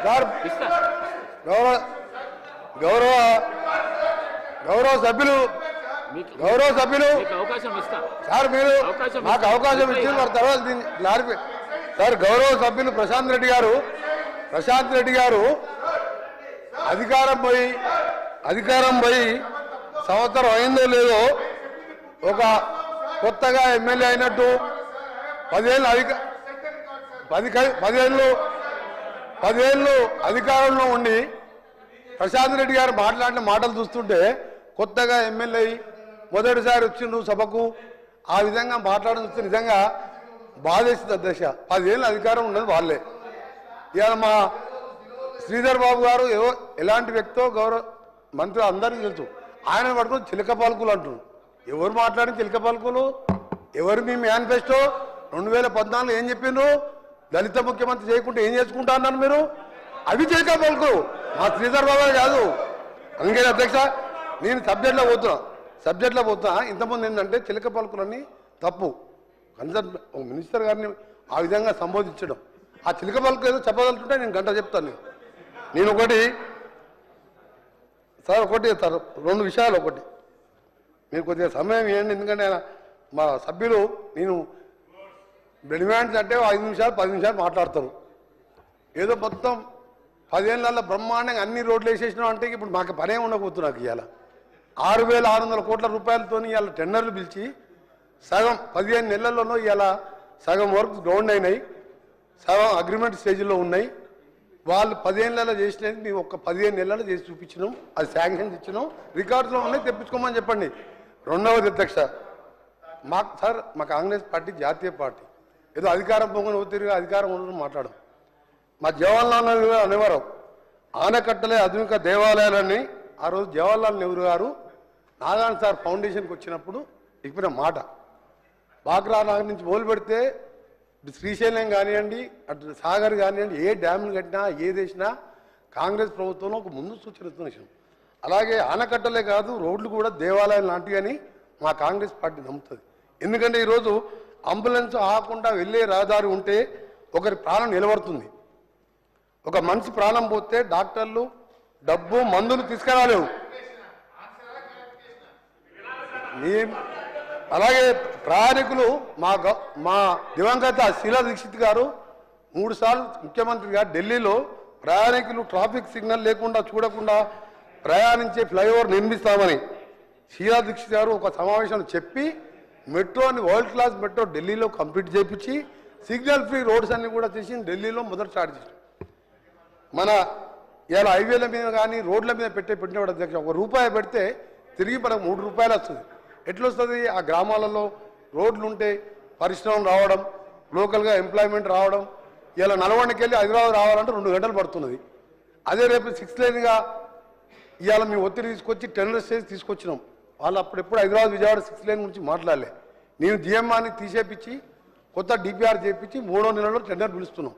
Sir గౌరవ సభ్యులు sir మీరు నాకు అవకాశం ఇచ్చింది మరి తర్వాత దీన్ని క్లారిఫై సార్ గౌరవ సభ్యులు ప్రశాంత్ రెడ్డి గారు అధికారం పోయి సంవత్సరం అయిందో లేదో ఒక కొత్తగా ఎమ్మెల్యే అయినట్టు 10 ఏళ్ళు అధికారంలో ఉండి ప్రశాంత్ రెడ్డి గారు మాట్లాడిన మాటలు చూస్తుంటే కొత్తగా ఎమ్మెల్యే అయి మొదటిసారి వచ్చిండ్రు సభకు ఆ విధంగా మాట్లాడడం చూస్తే నిజంగా బాధేస్తుంది అధ్యక్ష. 10 ఏళ్ళు అధికారం ఉన్నది వాళ్ళే. ఇవాళ మా శ్రీధర్ బాబు గారు ఎలాంటి వ్యక్తో గౌరవ మంత్రి అందరికీ తెలుసు. ఆయన పట్టుకుని చిలక పలుకులు అంటున్నారు. ఎవరు మాట్లాడిన చిలక పలుకులు? ఎవరు మీ మేనిఫెస్టో 2014 ఏం చెప్పిండ్రు? దళిత ముఖ్యమంత్రి చేయకుంటే ఏం చేసుకుంటా అన్నారు మీరు? అవి చిలక పలుకులు మా శ్రీధర్ బాబు కాదు. అందుకే అధ్యక్ష నేను సబ్జెక్ట్లో పోతున్నా. ఇంతకుముందు ఏంటంటే చిలక పలుకులన్నీ తప్పు. కన్సర్న్ మినిస్టర్ గారిని ఆ విధంగా సంబోధించడం, ఆ చిలక పలుకు ఏదో చెప్పగలుగుతుంటే నేను గంట చెప్తాను. నేను ఒకటి 2 విషయాలు. ఒకటి మీరు కొద్దిగా సమయం ఇవ్వండి, ఎందుకంటే మా సభ్యులు నేను డిమాండ్స్ అంటే 5 నిమిషాలు 10 నిమిషాలు మాట్లాడతారు. ఏదో మొత్తం 10 ఏళ్ళ బ్రహ్మాండంగా అన్ని రోడ్లు వేసేసినాం అంటే ఇప్పుడు మాకు పనే ఉండకపోతుంది. నాకు ఇవాళ 6,600 కోట్ల రూపాయలతో ఇవాళ టెండర్లు పిలిచి సగం 15 నెలల్లోనూ ఇవాళ సగం వర్క్ గ్రౌండ్ అయినాయి, సగం అగ్రిమెంట్ స్టేజ్లో ఉన్నాయి. వాళ్ళు 10 ఏళ్ళలో చేసినది మేము ఒక 15 నెలల్లో చేసి చూపించినాం. అది శాంక్షన్స్ ఇచ్చినాం, రికార్డులో ఉన్నాయి, తెప్పించుకోమని చెప్పండి. రెండవది అధ్యక్ష, మా కాంగ్రెస్ పార్టీ జాతీయ పార్టీ. ఏదో అధికారం పొంగని ఒత్తిడిగా అధికారం ఉండడం మాట్లాడడం. మా జవహర్లాల్ నెహ్రూ గారు అనేవారు ఆనకట్టలే ఆధునిక దేవాలయాలని. ఆ రోజు జవహర్లాల్ నెహ్రూ గారు నాగార్జున సార్ ఫౌండేషన్కి వచ్చినప్పుడు చెప్పిన మాట. బాగ్రా నాగర్ నుంచి మొదలు పెడితే శ్రీశైలం కానివ్వండి, అటు సాగర్ కానివ్వండి, ఏ డ్యామ్లు కట్టినా ఏది వేసినా కాంగ్రెస్ ప్రభుత్వంలో ఒక ముందు సూచన విషయం. అలాగే ఆనకట్టలే కాదు రోడ్లు కూడా దేవాలయాలు లాంటివి అని మా కాంగ్రెస్ పార్టీ నమ్ముతుంది. ఎందుకంటే ఈరోజు అంబులెన్స్ ఆకుండా వెళ్ళే రహదారి ఉంటే ఒకరి ప్రాణం నిలబడుతుంది. ఒక మనిషి ప్రాణం పోతే డాక్టర్లు డబ్బు మందులు తీసుకురాలేవు. అలాగే ప్రయాణికులు మా దివంగత శీలా దీక్షిత్ గారు 3 సార్లు ముఖ్యమంత్రిగా ఢిల్లీలో ప్రయాణికులు ట్రాఫిక్ సిగ్నల్ లేకుండా చూడకుండా ప్రయాణించే ఫ్లైఓవర్ నిర్మిస్తామని శీలా దీక్షిత్ గారు ఒక సమావేశంలో చెప్పి మెట్రోని వరల్డ్ క్లాస్ మెట్రో ఢిల్లీలో కంప్లీట్ చేయించి సిగ్నల్ ఫ్రీ రోడ్స్ అన్ని కూడా చేసి ఢిల్లీలో మొదటి స్టార్ట్ చేశారు. మన ఇలా హైవేల మీద కానీ రోడ్ల మీద పెట్టినప్పుడు అధ్యక్ష ₹1 పెడితే తిరిగి మనకు ₹3 వస్తుంది. ఎట్లా వస్తుంది? ఆ గ్రామాలలో రోడ్లు ఉంటే పరిశ్రమలు రావడం, లోకల్గా ఎంప్లాయ్మెంట్ రావడం. ఇలా నల్గొండకి వెళ్ళి హైదరాబాద్ రావాలంటే 2 గంటలు పడుతున్నది. అదే రేపు 6 లేన్గా ఇవాళ మేము ఒత్తిడి తీసుకొచ్చి టెండర్ స్టేజ్ తీసుకొచ్చినాం. వాళ్ళు అప్పుడెప్పుడు హైదరాబాద్ విజయవాడ 6 లేన్ గురించి మాట్లాడలే. నేను జిఎంఆర్ని తీసేపించి కొత్త డిపిఆర్ చేయించి 3వ నెలలో టెండర్ పిలుస్తున్నాం.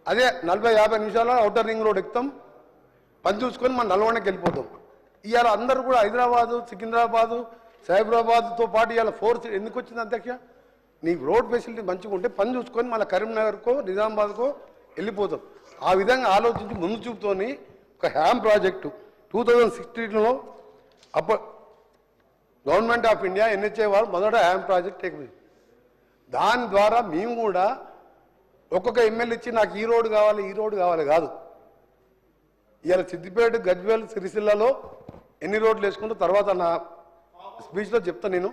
అదే 40-50 నిమిషాల్లో ఔటర్ రింగ్ రోడ్ ఎక్కుతాం, పని చూసుకొని మనం నల్గొండకి వెళ్ళిపోతాం. ఇవాళ అందరూ కూడా హైదరాబాదు, సికింద్రాబాదు, సైబరాబాద్తో పాటు ఇవాళ ఫోర్స్ ఎందుకు వచ్చింది అధ్యక్ష? నీకు రోడ్ ఫెసిలిటీ మంచిగా ఉంటే పని చూసుకొని మళ్ళీ కరీంనగర్కో నిజామాబాద్కో వెళ్ళిపోతాం. ఆ విధంగా ఆలోచించి ముందు చూపుతోని ఒక హ్యామ్ ప్రాజెక్టు 2016లో గవర్నమెంట్ ఆఫ్ ఇండియా NHA వాళ్ళు మొదట హ్యామ్ ప్రాజెక్ట్ టేక్. దాని ద్వారా మేము కూడా ఒక్కొక్క ఎమ్మెల్యే ఇచ్చి నాకు ఈ రోడ్డు కావాలి కాదు. ఇవాళ సిద్దిపేట, గజ్వేల్, సిరిసిల్లలో ఎన్ని రోడ్లు వేసుకుంటూ తర్వాత నా స్పీచ్లో చెప్తాను. నేను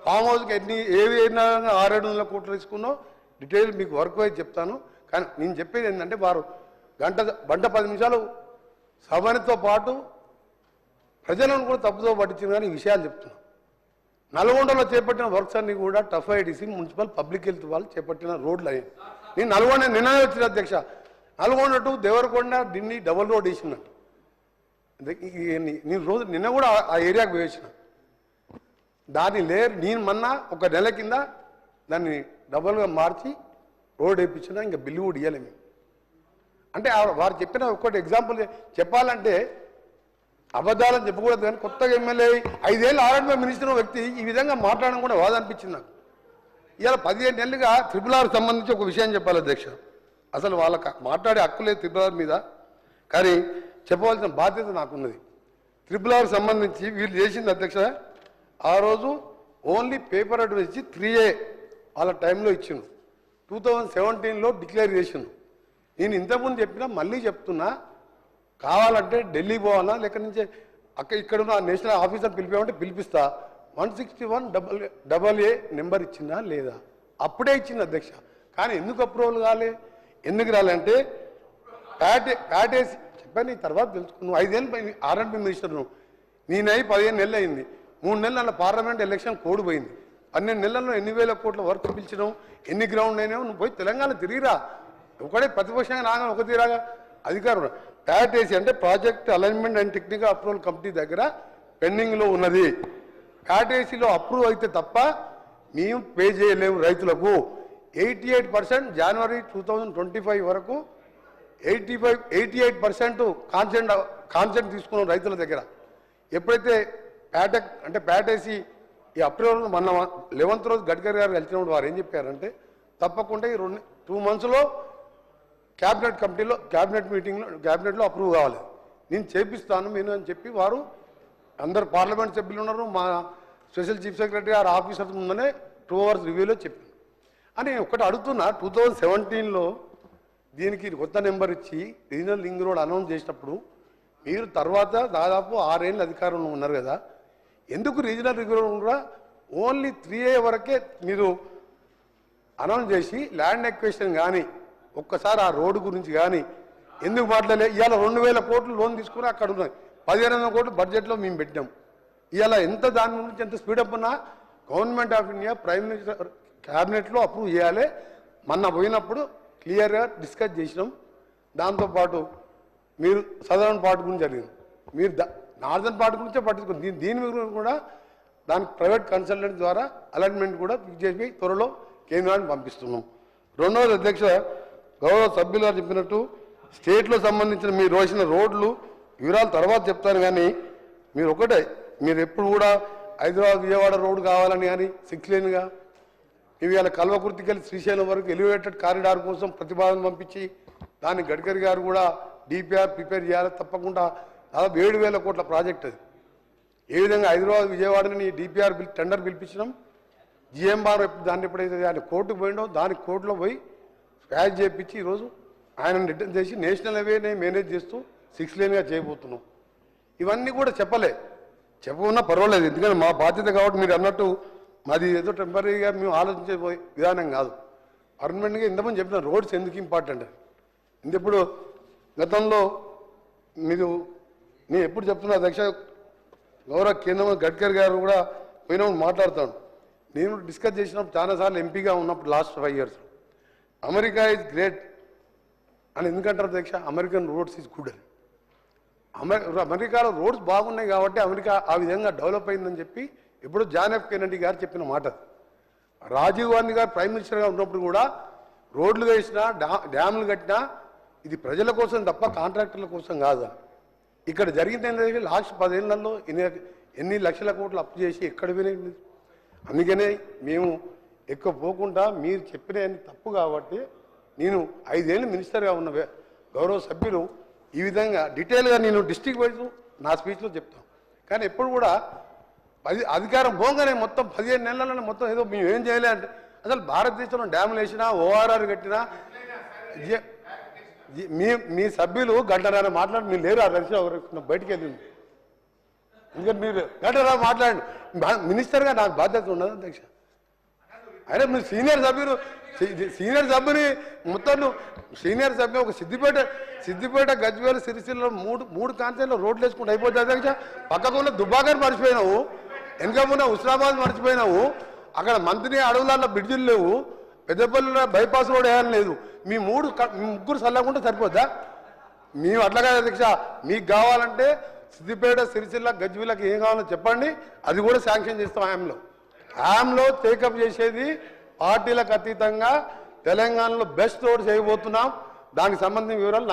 ఫామ్ హౌస్కి ఏవి 600-700 కోట్లు తీసుకున్నో డీటెయిల్ మీకు వర్క్ వైజ్ చెప్తాను. కానీ నేను చెప్పేది ఏంటంటే వారు గంట 10 నిమిషాలు సభనితో పాటు ప్రజలను కూడా తప్పుదో పట్టించింది. కానీ ఈ విషయాలు చెప్తున్నాను. నల్గొండలో చేపట్టిన వర్క్స్ అన్ని కూడా TUFIDC municipal public health వాళ్ళు చేపట్టిన రోడ్లు అయ్యాయి. నేను నల్గొండ నిన్ననే వచ్చిన అధ్యక్ష. Nalgonda to Devarakonda Delhi double road వేసినట్టు నేను నిన్న కూడా ఆ ఏరియాకు వేసిన దాన్ని నేను మొన్న ఒక నెల కింద దాన్ని డబుల్గా మార్చి రోడ్ వేయించినా ఇంకా బిల్లు కూడా ఇవ్వలే మేము. అంటే వారు చెప్పిన ఒక్కటి ఎగ్జాంపుల్ చెప్పాలంటే అబద్ధాలని చెప్పకూడదు. కానీ కొత్తగా ఎమ్మెల్యే 5 ఏళ్ళు ఆర్ఎండ్బీ మినిస్టర్ వ్యక్తి ఈ విధంగా మాట్లాడడం కూడా బాధ అనిపించింది నాకు. ఇవాళ 15 నెలలుగా RRR సంబంధించి ఒక విషయం చెప్పాలి అధ్యక్ష. అసలు వాళ్ళకి మాట్లాడే హక్కు లేదు RRR మీద. కానీ చెప్పవలసిన బాధ్యత నాకున్నది. RRR సంబంధించి వీళ్ళు చేసింది అధ్యక్ష, ఆ రోజు ఓన్లీ పేపర్ అడ్వైస్ ఇచ్చి 3A వాళ్ళ టైంలో ఇచ్చిండు. 2017లో డిక్లేర్ చేసిండు. నేను ఇంతకుముందు చెప్పినా మళ్ళీ చెప్తున్నా, కావాలంటే ఢిల్లీ పోవాలా లేక నుంచి ఇక్కడ ఉన్న నేషనల్ ఆఫీసర్ పిలిపామంటే పిలిపిస్తా. 161AA నెంబర్ ఇచ్చిందా లేదా? అప్పుడే ఇచ్చింది అధ్యక్ష. కానీ ఎందుకు అప్రూవల్ కాలే? ఎందుకు రాలంటే ప్యాటేసి చెప్పాను. ఈ తర్వాత తెలుసుకున్నాను. 5 ఏళ్ళు R&B మినిస్టర్ను నేనై 15 నెలలు అయింది. 3 నెలలు అలా పార్లమెంట్ ఎలక్షన్ కోడ్ పోయింది. 12 నెలల్లో ఎన్ని వేల కోట్ల వర్క్ పిలిచినావు, ఎన్ని గ్రౌండ్ అయినావు? నువ్వు పోయి తెలంగాణ తిరిగిరా. ఒకటే ప్రతిపక్షంగా రాగా ఒక తీరాగా అధికారం. ప్యాటేసి అంటే project alignment and technical approval committee దగ్గర పెండింగ్లో ఉన్నది. ప్యాటేసీలో అప్రూవ్ అయితే తప్ప మేము పే చేయలేము రైతులకు. 88% జనవరి 2025 వరకు 88% కాన్సెంట్ తీసుకున్నాం రైతుల దగ్గర. ఎప్పుడైతే ప్యాటేసి ఈ అప్రూవల్ మన 11th రోజు గడ్కరీ గారు కలిసినప్పుడు వారు ఏం చెప్పారంటే తప్పకుండా ఈ 2 monthsలో క్యాబినెట్ మీటింగ్లో అప్రూవ్ కావాలి, నేను చేపిస్తాను నేను అని చెప్పి వారు అందరు పార్లమెంట్ సభ్యులు ఉన్నారు. మా స్పెషల్ చీఫ్ సెక్రటరీ గారు ఆఫీసర్ ముందనే 2 hours రివ్యూలో చెప్పాను అని ఒకటి అడుగుతున్నా. 2017లో దీనికి కొత్త నెంబర్ ఇచ్చి రీజనల్ లింక్ రోడ్ అనౌన్స్ చేసినప్పుడు మీరు తర్వాత దాదాపు 6 ఏళ్ళు అధికారంలో ఉన్నారు కదా, ఎందుకు రీజనల్ లింక్ రోడ్ కూడా ఓన్లీ 3A వరకే మీరు అనౌన్స్ చేసి ల్యాండ్ ఎక్వేషన్ కానీ ఒక్కసారి ఆ రోడ్డు గురించి కానీ ఎందుకు మాట్లాడలే? ఇవాళ 2000 కోట్లు లోన్ తీసుకుని అక్కడ ఉన్నాయి, 1500 కోట్లు బడ్జెట్లో మేము పెట్టాం. ఇవాళ ఎంత దాని గురించి ఎంత స్పీడప్ ఉన్నా government of India prime minister క్యాబినెట్లో అప్రూవ్ చేయాలి. మొన్న పోయినప్పుడు క్లియర్గా డిస్కస్ చేసినాం. దాంతోపాటు మీరు సదరన్ పార్ట్ గురించి జరిగింది, మీరు నార్దర్న్ పార్ట్ గురించే పట్టించుకోండి. దీని మీద కూడా దానికి ప్రైవేట్ కన్సల్టెంట్ ద్వారా అలైన్మెంట్ కూడా ఫిక్స్ చేసి త్వరలో కేంద్రానికి పంపిస్తున్నాం. రెండవది అధ్యక్ష, గౌరవ సభ్యులు గారు చెప్పినట్టు స్టేట్లో సంబంధించిన మీరు వేసిన రోడ్లు వివరాలు తర్వాత చెప్తాను. కానీ మీరు ఒకటే, మీరు ఎప్పుడు కూడా హైదరాబాద్ విజయవాడ రోడ్డు కావాలని కానీ 6 లేన్గా ఇవాళ కల్వకుర్తికి వెళ్ళి శ్రీశైలం వరకు ఎలివేటెడ్ కారిడార్ కోసం ప్రతిపాదన పంపించి దాన్ని గడ్కరీ గారు కూడా DPR ప్రిపేర్ చేయాలి. తప్పకుండా దాదాపు 7000 కోట్ల ప్రాజెక్ట్ అది. ఏ విధంగా హైదరాబాద్ విజయవాడని DPR టెండర్ పిలిపించినాం. GMR దాన్ని ఎప్పుడైతే ఆయన కోర్టుకు పోయిండో దానికి కోర్టులో పోయి స్క్రాచ్ చేయించి ఈరోజు ఆయన రిటర్న్ చేసి నేషనల్ హైవేని మేనేజ్ చేస్తూ 6 లేన్గా చేయబోతున్నాం. ఇవన్నీ కూడా చెప్పకున్నా పర్వాలేదు, ఎందుకంటే మా బాధ్యత కాబట్టి. మీరు అన్నట్టు మాది ఏదో టెంపరీగా మేము ఆలోచించే విధానం కాదు, పర్మనెంట్గా. ఇంతమంది చెప్పిన రోడ్స్ ఎందుకు ఇంపార్టెంట్ అని ఇప్పుడు గతంలో నేను ఎప్పుడు చెప్తున్నా అధ్యక్ష, గౌరవ కేంద్ర గడ్కరీ గారు కూడా పోయినప్పుడు మాట్లాడతాను. నేను డిస్కస్ చేసినప్పుడు చాలాసార్లు ఎంపీగా ఉన్నప్పుడు last 5 years America is great అని ఎందుకంటారు అధ్యక్ష? అమెరికన్ రోడ్స్ ఈజ్ గుడ్ అని. అమెరికాలో రోడ్స్ బాగున్నాయి కాబట్టి అమెరికా ఆ విధంగా డెవలప్ అయిందని చెప్పి ఇప్పుడు జాన్ ఎఫ్ కెనడీ గారు చెప్పిన మాట. రాజీవ్ గాంధీ గారు ప్రైమ్ మినిస్టర్గా ఉన్నప్పుడు కూడా రోడ్లు వేసినా డ్యాములు కట్టినా ఇది ప్రజల కోసం తప్ప కాంట్రాక్టర్ల కోసం కాదు. ఇక్కడ జరిగింది ఏంటంటే లాస్ట్ 10 ఏళ్లలో ఎన్ని లక్షల కోట్లు అప్పు చేసి ఎక్కడ వినేది. అందుకనే మేము ఎక్కువ పోకుండా మీరు చెప్పిన తప్పు కాబట్టి నేను 5 ఏళ్ళు మినిస్టర్గా ఉన్న గౌరవ సభ్యులు ఈ విధంగా డీటెయిల్గా నేను డిస్ట్రిక్ట్ వైజ్ నా స్పీచ్లో చెప్తాను. కానీ ఎప్పుడు కూడా అధికారం పోగానే మొత్తం 15 నెలలలో మొత్తం ఏదో మేము ఏం చేయలే అంటే, అసలు భారతదేశంలో డ్యాములు వేసినా ORR కట్టినా మీ సభ్యులు గంటన్నర మాట్లాడి మీరు లేరు. ఆ రష్యా బయటికి వెళ్ళింది. ఎందుకంటే మీరు గంటన్నర మాట్లాడండి. మినిస్టర్గా నాకు బాధ్యత ఉండదు అధ్యక్ష. అయినా మీరు సీనియర్ సభ్యుని మొత్తం సీనియర్ సభ్యు ఒక సిద్దిపేట గజ్వేల్ సిరిసిల్ల మూడు కాన్సెన్లో రోడ్లు వేసుకుంటూ అయిపోతుంది అధ్యక్ష. పక్కకున్న దుబ్బాకర్ మర్చిపోయినావు, వెనకమున్న హుస్నాబాద్ మర్చిపోయినావు, అక్కడ మంత్రి అడవులలో బ్రిడ్జిలు లేవు, పెద్దపల్లిలో బైపాస్ రోడ్ వేయాలని లేదు. మీ ముగ్గురు సల్లకుండా సరిపోద్దా? మేము అట్లాగా అధ్యక్ష. మీకు కావాలంటే సిద్దిపేట సిరిసిల్ల గజ్వేల్కి ఏం కావాలో చెప్పండి, అది కూడా శాంక్షన్ చేస్తాం. హ్యామ్లో టేకప్ చేసేది పార్టీలకు అతీతంగా తెలంగాణలో బెస్ట్ రోడ్ చేయబోతున్నాం. దానికి సంబంధించిన వివరాలు